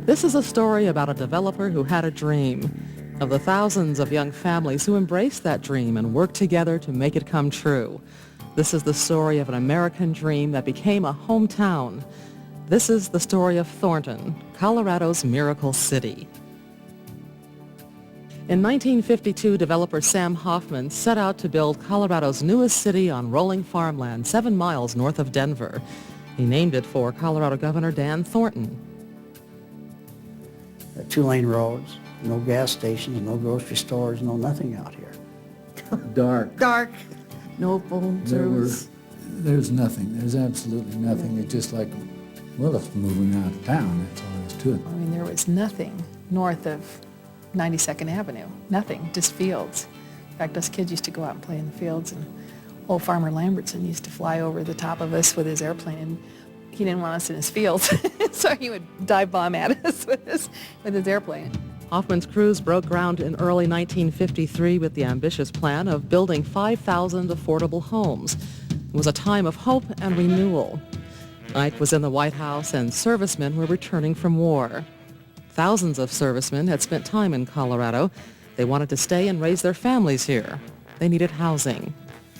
This is a story about a developer who had a dream, of the thousands of young families who embraced that dream and worked together to make it come true. This is the story of an American dream that became a hometown. This is the story of Thornton, Colorado's Miracle City. In 1952, developer Sam Hoffman set out to build Colorado's newest city on rolling farmland 7 miles north of Denver. He named it for Colorado Governor Dan Thornton. 2-lane roads, no gas stations, no grocery stores, no nothing out here. Dark. Dark, no phone service. There's nothing. There's absolutely nothing. It's just like, well, it's moving out of town. That's all there is to it. I mean, there was nothing north of 92nd Avenue. Nothing, just fields. In fact, us kids used to go out and play in the fields, and old Farmer Lambertson used to fly over the top of us with his airplane, and he didn't want us in his fields, so he would dive bomb at us with his airplane. Hoffman's crews broke ground in early 1953 with the ambitious plan of building 5,000 affordable homes. It was a time of hope and renewal. Ike was in the White House and servicemen were returning from war. Thousands of servicemen had spent time in Colorado. They wanted to stay and raise their families here. They needed housing.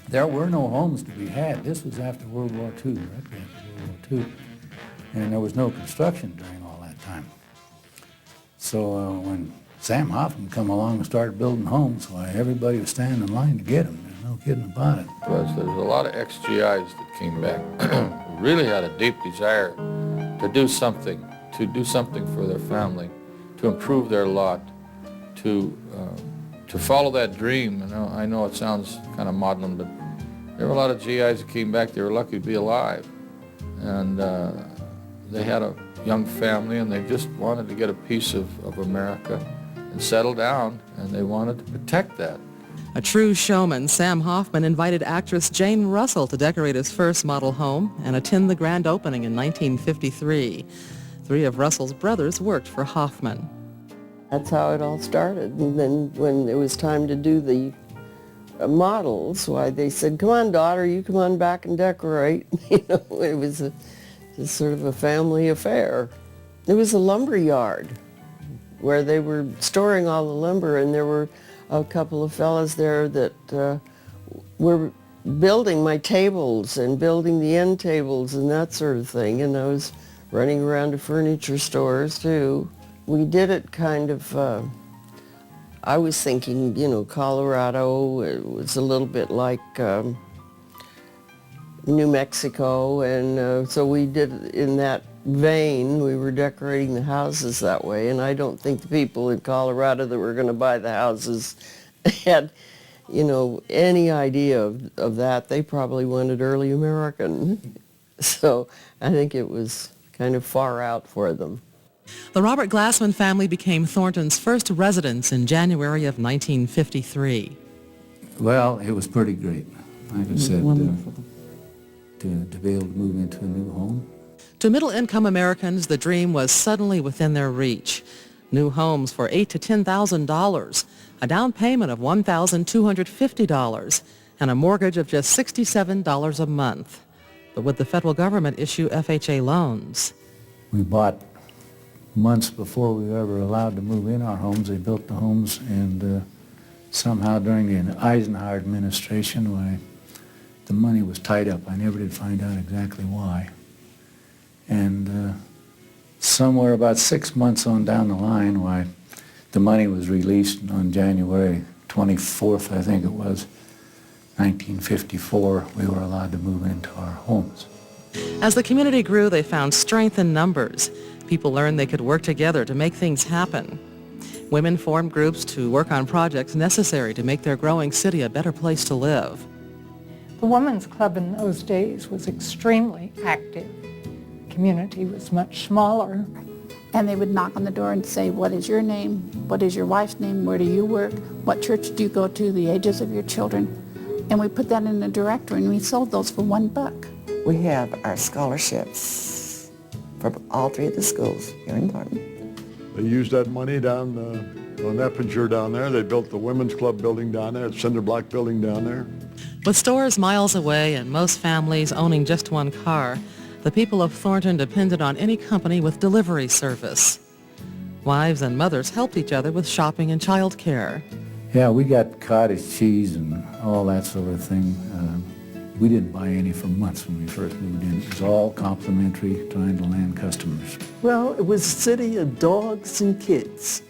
There were no homes to be had. This was after World War II, right after World War II. And there was no construction during all that time. So when Sam Hoffman come along and started building homes, why, everybody was standing in line to get them. There's no kidding about it. There's a lot of ex-GIs that came back who really had a deep desire to do something for their family, to improve their lot, to follow that dream. I know it sounds kind of maudlin, but there were a lot of GIs that came back. They were lucky to be alive. And they had a young family, and they just wanted to get a piece of America and settle down, and they wanted to protect that. A true showman, Sam Hoffman invited actress Jane Russell to decorate his first model home and attend the grand opening in 1953. 3 of Russell's brothers worked for Hoffman. That's how it all started. And then when it was time to do the models, why, they said, "Come on, daughter, you come on back and decorate." It was just sort of a family affair. It was a lumber yard where they were storing all the lumber, and there were a couple of fellas there that were building my tables and building the end tables and that sort of thing, and I was running around to furniture stores too. We did it kind of, I was thinking, Colorado, it was a little bit like New Mexico, and so we did it in that vein. We were decorating the houses that way, and I don't think the people in Colorado that were going to buy the houses had, any idea of that. They probably wanted early American. So I think it was kind of far out for them. The Robert Glassman family became Thornton's first residence in January of 1953. Well, it was pretty great. Like I said, to be able to move into a new home. To middle-income Americans, the dream was suddenly within their reach. New homes for $8,000 to $10,000, a down payment of $1,250, and a mortgage of just $67 a month. But would the federal government issue FHA loans? We bought months before we were ever allowed to move in our homes. They built the homes, and somehow during the Eisenhower administration, why, the money was tied up. I never did find out exactly why. And somewhere about 6 months on down the line, why, the money was released on January 24th, I think it was, 1954, we were allowed to move into our homes. As the community grew, they found strength in numbers. People learned they could work together to make things happen. Women formed groups to work on projects necessary to make their growing city a better place to live. The Women's Club in those days was extremely active. The community was much smaller. And they would knock on the door and say, "What is your name? What is your wife's name? Where do you work? What church do you go to? The ages of your children?" And we put that in a directory, and we sold those for $1. We have our scholarships from all 3 of the schools here in Thornton. They used that money down on Eppinger down there. They built the Women's Club building down there, the Cinder Block building down there. With stores miles away and most families owning just one car, the people of Thornton depended on any company with delivery service. Wives and mothers helped each other with shopping and childcare. Yeah, we got cottage cheese and all that sort of thing. We didn't buy any for months when we first moved in. It was all complimentary, trying to land customers. Well, it was a city of dogs and kids.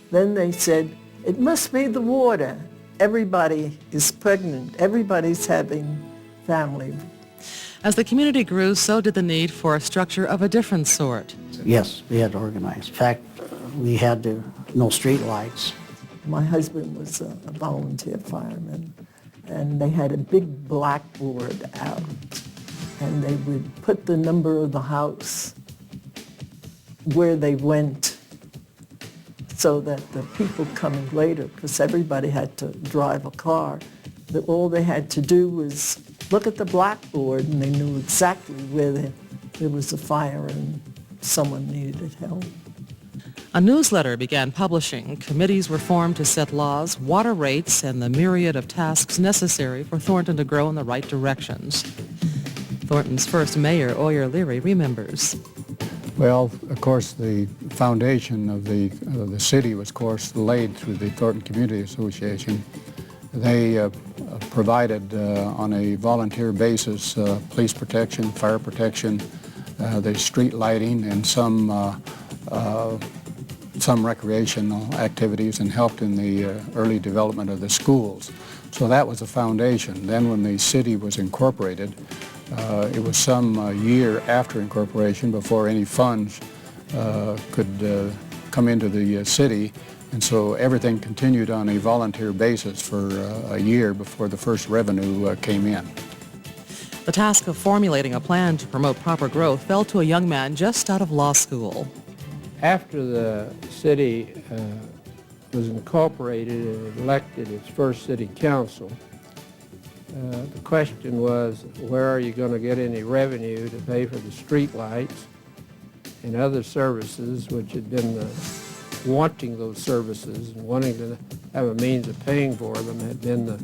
Then they said, it must be the water. Everybody is pregnant. Everybody's having family. As the community grew, so did the need for a structure of a different sort. Yes, we had to organize. In fact, we had no street lights. My husband was a volunteer fireman, and they had a big blackboard out, and they would put the number of the house where they went so that the people coming later, because everybody had to drive a car, that all they had to do was look at the blackboard and they knew exactly where there was a fire and someone needed help. A newsletter began publishing. Committees were formed to set laws, water rates, and the myriad of tasks necessary for Thornton to grow in the right directions. Thornton's first mayor, Oyer Leary, remembers. Well, of course, the foundation of the city was, of course, laid through the Thornton Community Association. They provided on a volunteer basis police protection, fire protection, the street lighting, and some recreational activities, and helped in the early development of the schools. So that was the foundation. Then when the city was incorporated, it was some year after incorporation before any funds could come into the city, and so everything continued on a volunteer basis for a year before the first revenue came in. The task of formulating a plan to promote proper growth fell to a young man just out of law school. After the city was incorporated and elected its first city council, the question was, where are you going to get any revenue to pay for the street lights and other services, which had been wanting those services and wanting to have a means of paying for them had been the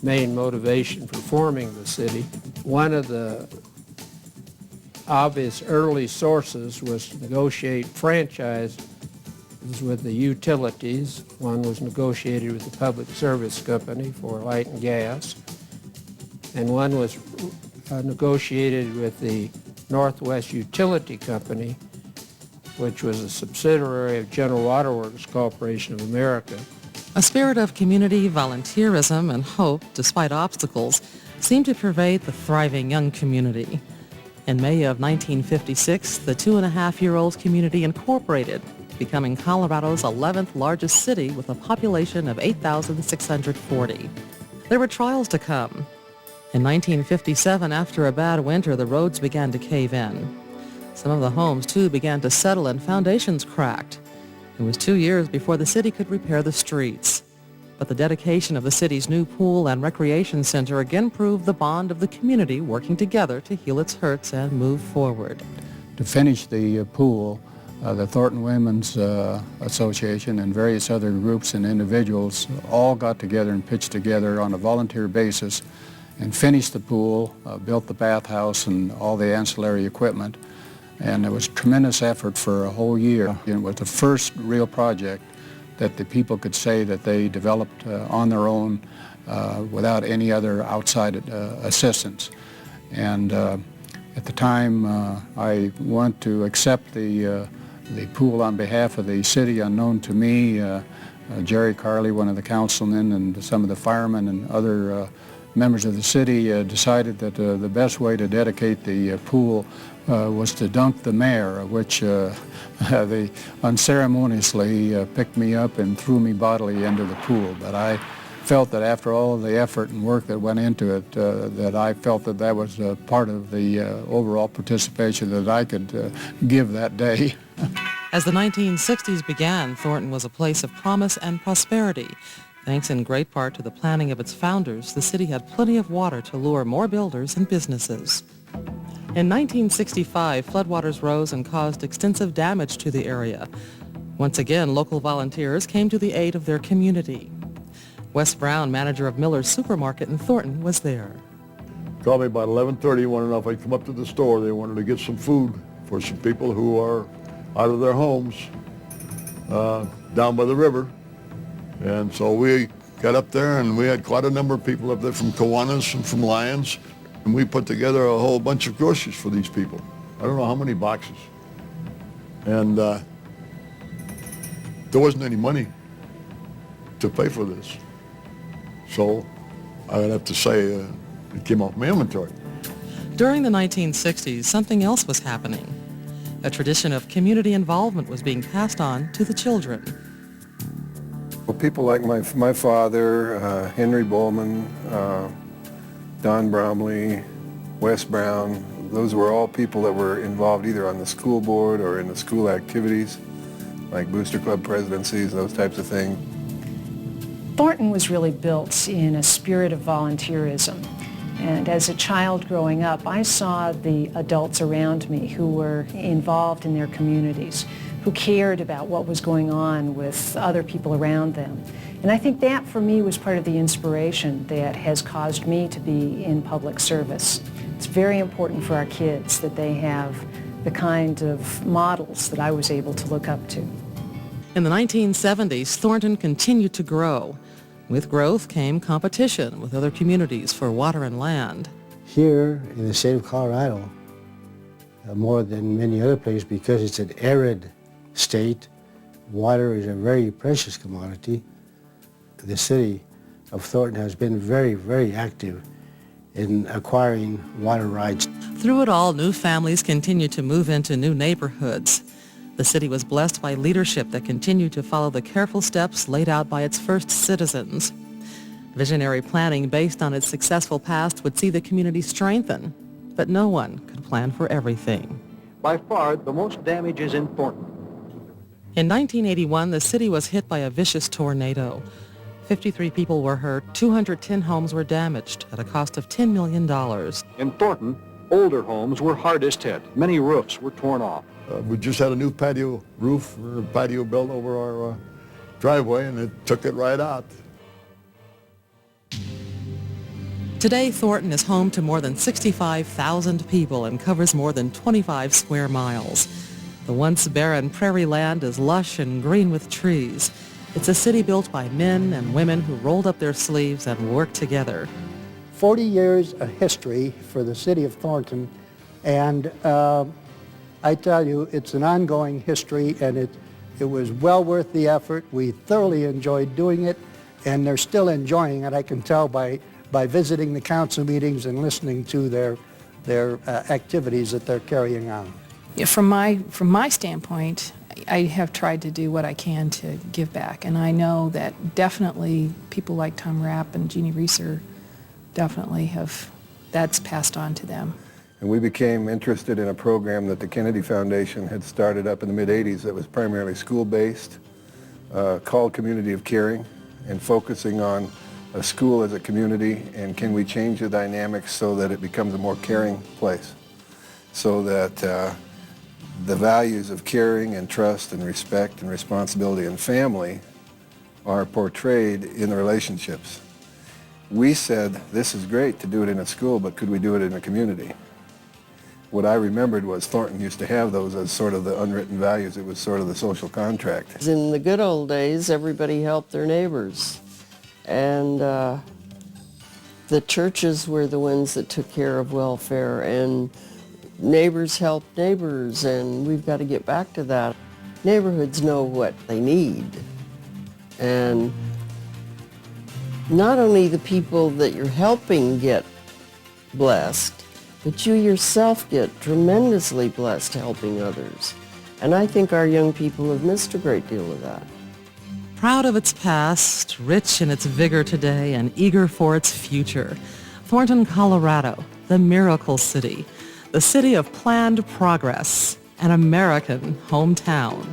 main motivation for forming the city. One of the obvious early sources was to negotiate franchises with the utilities. One was negotiated with the Public Service Company for light and gas, and one was negotiated with the Northwest Utility Company, which was a subsidiary of General Water Works Corporation of America. A spirit of community, volunteerism, and hope, despite obstacles, seemed to pervade the thriving young community. In May of 1956, the 2.5-year-old community incorporated, becoming Colorado's 11th largest city with a population of 8,640. There were trials to come. In 1957, after a bad winter, the roads began to cave in. Some of the homes, too, began to settle and foundations cracked. It was 2 years before the city could repair the streets. But the dedication of the city's new pool and recreation center again proved the bond of the community working together to heal its hurts and move forward. To finish the pool, the Thornton Women's Association and various other groups and individuals all got together and pitched together on a volunteer basis and finished the pool, built the bathhouse and all the ancillary equipment. And it was tremendous effort for a whole year. It was the first real project that the people could say that they developed on their own without any other outside assistance. And at the time, I went to accept the pool on behalf of the city unknown to me. Jerry Carley, one of the councilmen, and some of the firemen and other members of the city decided that the best way to dedicate the pool was to dunk the mayor, which they unceremoniously picked me up and threw me bodily into the pool. But I felt that after all the effort and work that went into it, that I felt that that was part of the overall participation that I could give that day. As the 1960s began, Thornton was a place of promise and prosperity. Thanks in great part to the planning of its founders, the city had plenty of water to lure more builders and businesses. In 1965, floodwaters rose and caused extensive damage to the area. Once again, local volunteers came to the aid of their community. Wes Brown, manager of Miller's Supermarket in Thornton, was there. Called me about 11:30, wanted to know if I'd come up to the store. They wanted to get some food for some people who are out of their homes. down by the river. And so we got up there and we had quite a number of people up there from Kiwanis and from Lyons. And we put together a whole bunch of groceries for these people. I don't know how many boxes. And there wasn't any money to pay for this. So I would have to say it came off my inventory. During the 1960s, something else was happening. A tradition of community involvement was being passed on to the children. Well, people like my father, Henry Bowman, Don Bromley, Wes Brown, those were all people that were involved either on the school board or in the school activities, like booster club presidencies, those types of things. Thornton was really built in a spirit of volunteerism. And as a child growing up, I saw the adults around me who were involved in their communities, who cared about what was going on with other people around them. And I think that, for me, was part of the inspiration that has caused me to be in public service. It's very important for our kids that they have the kind of models that I was able to look up to. In the 1970s, Thornton continued to grow. With growth came competition with other communities for water and land. Here in the state of Colorado, more than many other places, because it's an arid state, water is a very precious commodity. The city of Thornton has been very, very active in acquiring water rights. Through it all, new families continued to move into new neighborhoods. The city was blessed by leadership that continued to follow the careful steps laid out by its first citizens. Visionary planning based on its successful past would see the community strengthen, but no one could plan for everything. By far, the most damage is in Thornton. In 1981, the city was hit by a vicious tornado. 53 people were hurt, 210 homes were damaged at a cost of $10 million. In Thornton, older homes were hardest hit. Many roofs were torn off. We just had a new patio roof, or patio built over our driveway, and it took it right out. Today, Thornton is home to more than 65,000 people and covers more than 25 square miles. The once barren prairie land is lush and green with trees. It's a city built by men and women who rolled up their sleeves and worked together. 40 years of history for the city of Thornton, and I tell you, it's an ongoing history, and it was well worth the effort. We thoroughly enjoyed doing it, and they're still enjoying it. I can tell by visiting the council meetings and listening to their activities that they're carrying on. Yeah, from my standpoint, I have tried to do what I can to give back, and I know that definitely people like Tom Rapp and Jeannie Reeser definitely that's passed on to them. And we became interested in a program that the Kennedy Foundation had started up in the mid-'80s that was primarily school-based, called Community of Caring, and focusing on a school as a community, and can we change the dynamics so that it becomes a more caring place, so that the values of caring and trust and respect and responsibility and family are portrayed in the relationships. We said, this is great to do it in a school, but could we do it in a community? What I remembered was Thornton used to have those as sort of the unwritten values. It was sort of the social contract. In the good old days, everybody helped their neighbors. And the churches were the ones that took care of welfare, and neighbors helped neighbors, and we've got to get back to that. Neighborhoods know what they need. And not only the people that you're helping get blessed, but you yourself get tremendously blessed helping others. And I think our young people have missed a great deal of that. Proud of its past, rich in its vigor today, and eager for its future, Thornton, Colorado, the Miracle City, the city of planned progress, an American hometown.